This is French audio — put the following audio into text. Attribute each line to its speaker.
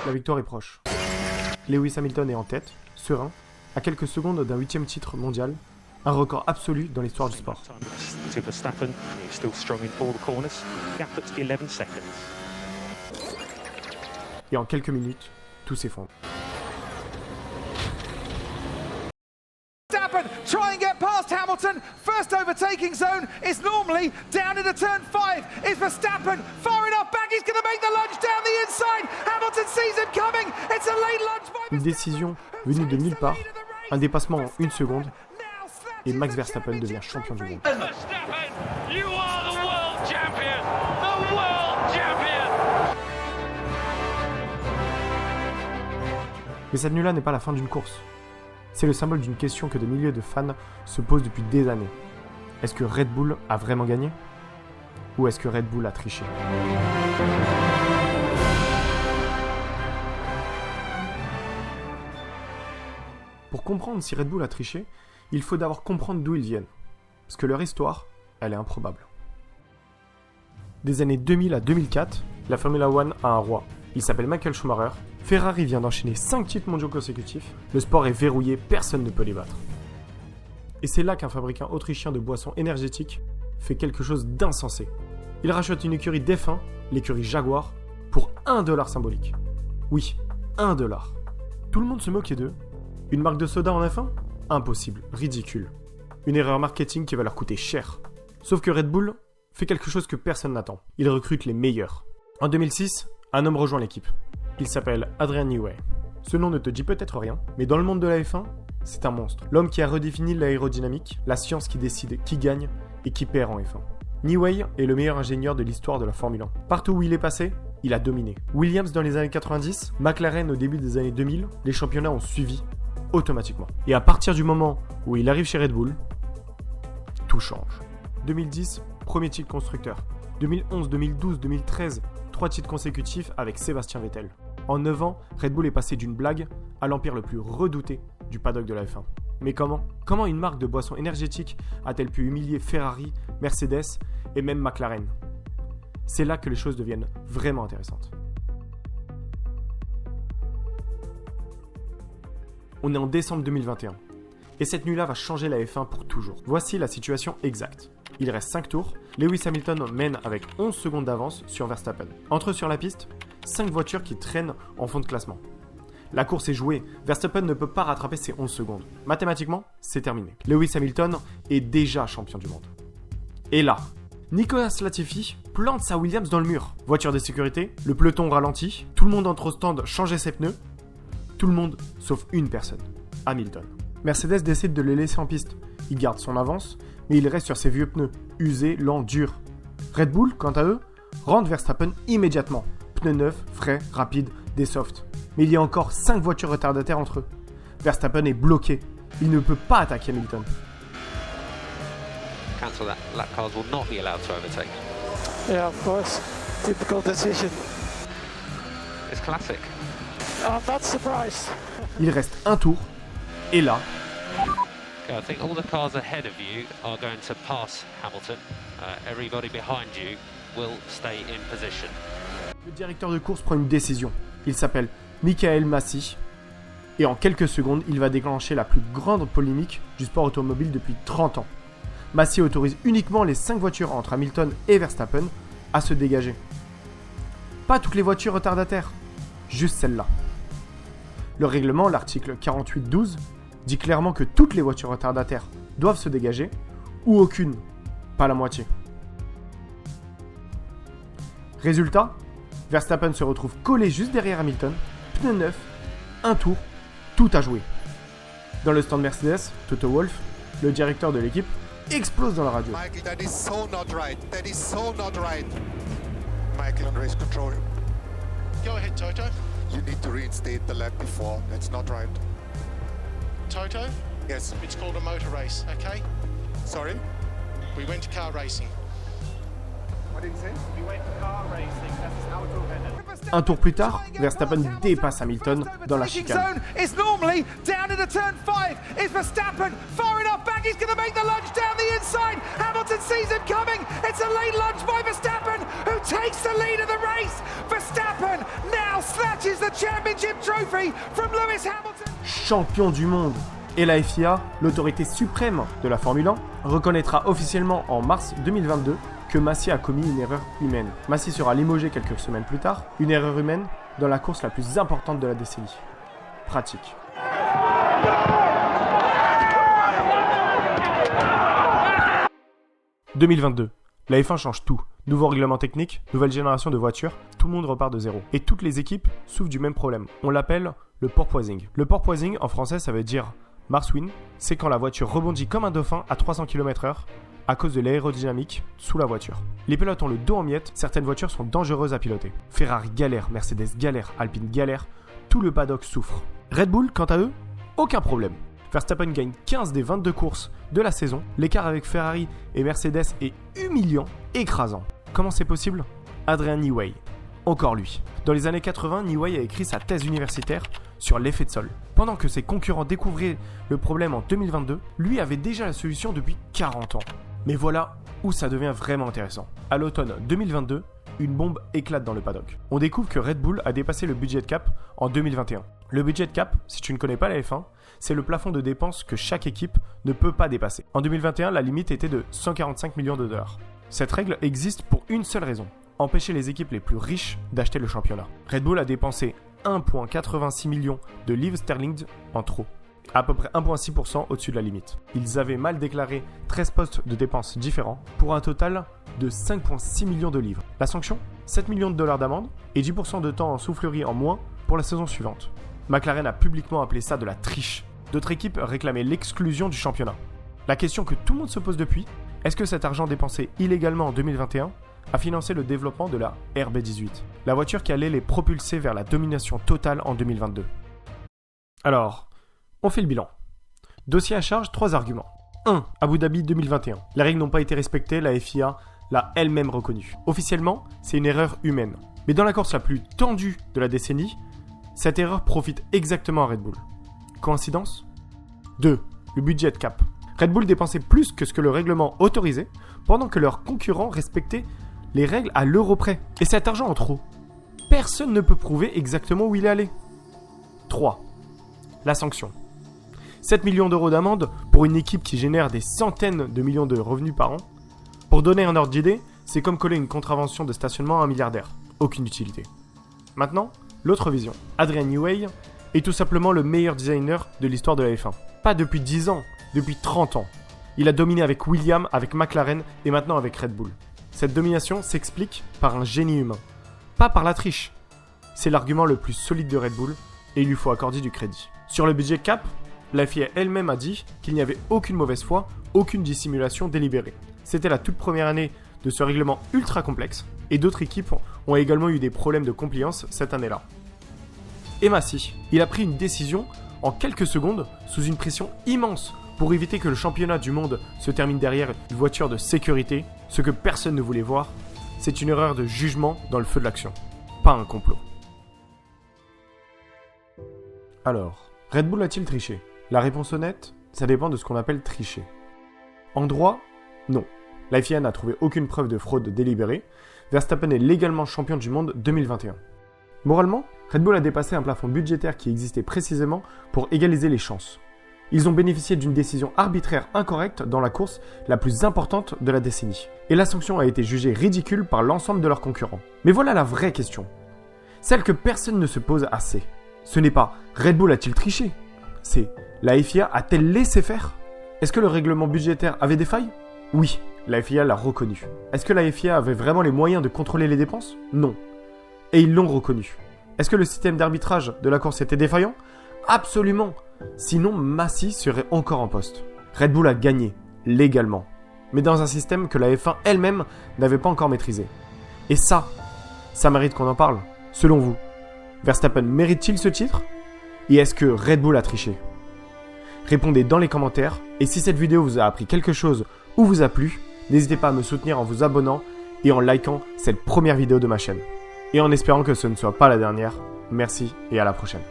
Speaker 1: La victoire est proche. Lewis Hamilton est en tête, serein, à quelques secondes d'un 8e titre mondial, un record absolu dans l'histoire du sport. Et en quelques minutes, tout s'effondre.
Speaker 2: Verstappen try and get past Hamilton. First overtaking zone is normally down into turn 5. Is Verstappen far enough back? He's going to make the lunge down the inside. Hamilton sees it coming. It's a late lunge by
Speaker 1: Une décision venue de nulle part, un dépassement en 1 seconde, et Max Verstappen devient champion du monde.
Speaker 3: Verstappen, you are the world champion. The world champion.
Speaker 1: Mais cette nuit-là n'est pas la fin d'une course. C'est le symbole d'une question que des milliers de fans se posent depuis des années. Est-ce que Red Bull a vraiment gagné ? Ou est-ce que Red Bull a triché ? Pour comprendre si Red Bull a triché, il faut d'abord comprendre d'où ils viennent. Parce que leur histoire, elle est improbable. Des années 2000 à 2004, la Formula One a un roi. Il s'appelle Michael Schumacher. Ferrari vient d'enchaîner 5 titres mondiaux consécutifs. Le sport est verrouillé, personne ne peut les battre. Et c'est là qu'un fabricant autrichien de boissons énergétiques fait quelque chose d'insensé. Il rachète une écurie d'F1, l'écurie Jaguar, pour $1 symbolique. Oui, $1. Tout le monde se moquait d'eux. Une marque de soda en F1 ? Impossible, ridicule. Une erreur marketing qui va leur coûter cher. Sauf que Red Bull fait quelque chose que personne n'attend. Il recrute les meilleurs. En 2006, un homme rejoint l'équipe. Il s'appelle Adrian Newey. Ce nom ne te dit peut-être rien, mais dans le monde de la F1, c'est un monstre. L'homme qui a redéfini l'aérodynamique, la science qui décide qui gagne et qui perd en F1. Newey est le meilleur ingénieur de l'histoire de la Formule 1. Partout où il est passé, il a dominé. Williams dans les années 90, McLaren au début des années 2000, les championnats ont suivi automatiquement. Et à partir du moment où il arrive chez Red Bull, tout change. 2010, premier titre constructeur. 2011, 2012, 2013, 3 titres consécutifs avec Sébastien Vettel. En 9 ans, Red Bull est passé d'une blague à l'empire le plus redouté du paddock de la F1. Mais comment ? Comment une marque de boissons énergétiques a-t-elle pu humilier Ferrari, Mercedes et même McLaren ? C'est là que les choses deviennent vraiment intéressantes. On est en décembre 2021. Et cette nuit-là va changer la F1 pour toujours. Voici la situation exacte. Il reste 5 tours. Lewis Hamilton mène avec 11 secondes d'avance sur Verstappen. Entre eux sur la piste, 5 voitures qui traînent en fond de classement. La course est jouée. Verstappen ne peut pas rattraper ses 11 secondes. Mathématiquement, c'est terminé. Lewis Hamilton est déjà champion du monde. Et là, Nicolas Latifi plante sa Williams dans le mur. Voiture de sécurité, le peloton ralentit, tout le monde entre au stand changer ses pneus. Tout le monde, sauf une personne, Hamilton. Mercedes décide de le laisser en piste. Il garde son avance, mais il reste sur ses vieux pneus, usés, lents, durs. Red Bull, quant à eux, rentre Verstappen immédiatement. Pneus neufs, frais, rapides, des softs. Mais il y a encore 5 voitures retardataires entre eux. Verstappen est bloqué. Il ne peut pas attaquer Hamilton.
Speaker 4: Cancel that. Lap cars will not be allowed to overtake.
Speaker 5: Yeah, of course. Typical decision.
Speaker 4: It's classic.
Speaker 5: I'm not surprised.
Speaker 1: Il reste un tour, et là,
Speaker 4: Okay, I think all the cars ahead of you are going to pass Hamilton. Everybody behind you will stay in position.
Speaker 1: le directeur de course prend une décision. Il s'appelle Michael Masi, et en quelques secondes, il va déclencher la plus grande polémique du sport automobile depuis 30 ans. Masi autorise uniquement les 5 voitures entre Hamilton et Verstappen à se dégager. Pas toutes les voitures retardataires, juste celle-là. Le règlement, l'article 48.12, dit clairement que toutes les voitures retardataires doivent se dégager, ou aucune, pas la moitié. Résultat, Verstappen se retrouve collé juste derrière Hamilton, pneu neuf, un tour, tout à jouer. Dans le stand Mercedes, Toto Wolff, le directeur de l'équipe, explose dans la radio.
Speaker 6: Michael, that is so not right. That is so not right. Michael on race control.
Speaker 7: Go ahead, Toto.
Speaker 6: You need to reinstate the lap before. That's not right.
Speaker 7: Toto,
Speaker 6: Yes.
Speaker 7: it's called a motor race, okay?
Speaker 6: Sorry?
Speaker 7: We went to car racing.
Speaker 6: What did you say?
Speaker 7: We went to car racing. That's how it's all headed.
Speaker 1: Un tour plus tard, Verstappen dépasse Hamilton dans la chicane.
Speaker 2: Is normally down into turn 5. Is Verstappen far enough back? He's going to make the lunge down the inside. Hamilton sees it coming. It's a late lunge by Verstappen, who takes the lead of the race. Verstappen now slapping snatches the championship trophy from Lewis Hamilton.
Speaker 1: Champion du monde. Et la FIA, l'autorité suprême de la Formule 1, reconnaîtra officiellement en mars 2022 que Massi a commis une erreur humaine. Massi sera limogé quelques semaines plus tard, une erreur humaine dans la course la plus importante de la décennie. Pratique. « 2022. La F1 change tout. Nouveau règlement technique, nouvelle génération de voitures, tout le monde repart de zéro. Et toutes les équipes souffrent du même problème. On l'appelle le porpoising. Le porpoising, en français, ça veut dire marswin. C'est quand la voiture rebondit comme un dauphin à 300 km/h à cause de l'aérodynamique sous la voiture. Les pilotes ont le dos en miettes, certaines voitures sont dangereuses à piloter. Ferrari galère, Mercedes galère, Alpine galère, tout le paddock souffre. Red Bull, quant à eux, aucun problème. Verstappen gagne 15 des 22 courses de la saison. L'écart avec Ferrari et Mercedes est humiliant, écrasant. Comment c'est possible ? Adrian Newey. Encore lui. Dans les années 80, Newey a écrit sa thèse universitaire sur l'effet de sol. Pendant que ses concurrents découvraient le problème en 2022, lui avait déjà la solution depuis 40 ans. Mais voilà où ça devient vraiment intéressant. À l'automne 2022, une bombe éclate dans le paddock. On découvre que Red Bull a dépassé le budget cap en 2021. Le budget cap, si tu ne connais pas la F1, c'est le plafond de dépenses que chaque équipe ne peut pas dépasser. En 2021, la limite était de 145 millions de dollars. Cette règle existe pour une seule raison, empêcher les équipes les plus riches d'acheter le championnat. Red Bull a dépensé 1,86 millions de livres sterling en trop, à peu près 1,6% au-dessus de la limite. Ils avaient mal déclaré 13 postes de dépenses différents pour un total de 5,6 millions de livres. La sanction ? 7 millions de dollars d'amende et 10% de temps en soufflerie en moins pour la saison suivante. McLaren a publiquement appelé ça de la triche. D'autres équipes réclamaient l'exclusion du championnat. La question que tout le monde se pose depuis, est-ce que cet argent dépensé illégalement en 2021 a financé le développement de la RB18, la voiture qui allait les propulser vers la domination totale en 2022 ? Alors, on fait le bilan. Dossier à charge, 3 arguments. 1. Abu Dhabi 2021. Les règles n'ont pas été respectées, la FIA l'a elle-même reconnu. Officiellement, c'est une erreur humaine. Mais dans la course la plus tendue de la décennie, cette erreur profite exactement à Red Bull. Coïncidence ? 2. Le budget cap. Red Bull dépensait plus que ce que le règlement autorisait, pendant que leurs concurrents respectaient les règles à l'euro près. Et cet argent en trop, personne ne peut prouver exactement où il est allé. 3. La sanction. 7 millions d'euros d'amende pour une équipe qui génère des centaines de millions de revenus par an. Pour donner un ordre d'idée, c'est comme coller une contravention de stationnement à un milliardaire. Aucune utilité. Maintenant, l'autre vision. Adrian Newey est tout simplement le meilleur designer de l'histoire de la F1. Pas depuis 10 ans, depuis 30 ans. Il a dominé avec Williams, avec McLaren et maintenant avec Red Bull. Cette domination s'explique par un génie humain, pas par la triche. C'est l'argument le plus solide de Red Bull et il lui faut accorder du crédit. Sur le budget cap, la FIA elle-même a dit qu'il n'y avait aucune mauvaise foi, aucune dissimulation délibérée. C'était la toute première année de ce règlement ultra complexe et d'autres équipes ont également eu des problèmes de compliance cette année-là. Et Massi, il a pris une décision en quelques secondes sous une pression immense pour éviter que le championnat du monde se termine derrière une voiture de sécurité, ce que personne ne voulait voir. C'est une erreur de jugement dans le feu de l'action, pas un complot. Alors, Red Bull a-t-il triché ? La réponse honnête, ça dépend de ce qu'on appelle tricher. En droit, non. La FIA n'a trouvé aucune preuve de fraude délibérée. Verstappen est légalement champion du monde 2021. Moralement, Red Bull a dépassé un plafond budgétaire qui existait précisément pour égaliser les chances. Ils ont bénéficié d'une décision arbitraire incorrecte dans la course la plus importante de la décennie. Et la sanction a été jugée ridicule par l'ensemble de leurs concurrents. Mais voilà la vraie question. Celle que personne ne se pose assez. Ce n'est pas Red Bull a-t-il triché ? C'est la FIA a-t-elle laissé faire ? Est-ce que le règlement budgétaire avait des failles ? Oui, la FIA l'a reconnu. Est-ce que la FIA avait vraiment les moyens de contrôler les dépenses ? Non. Et ils l'ont reconnu. Est-ce que le système d'arbitrage de la course était défaillant ? Absolument. Sinon, Massi serait encore en poste. Red Bull a gagné, légalement. Mais dans un système que la F1 elle-même n'avait pas encore maîtrisé. Et ça mérite qu'on en parle. Selon vous, Verstappen mérite-t-il ce titre ? Et est-ce que Red Bull a triché ? Répondez dans les commentaires. Et si cette vidéo vous a appris quelque chose ou vous a plu, n'hésitez pas à me soutenir en vous abonnant et en likant cette première vidéo de ma chaîne. Et en espérant que ce ne soit pas la dernière, merci et à la prochaine.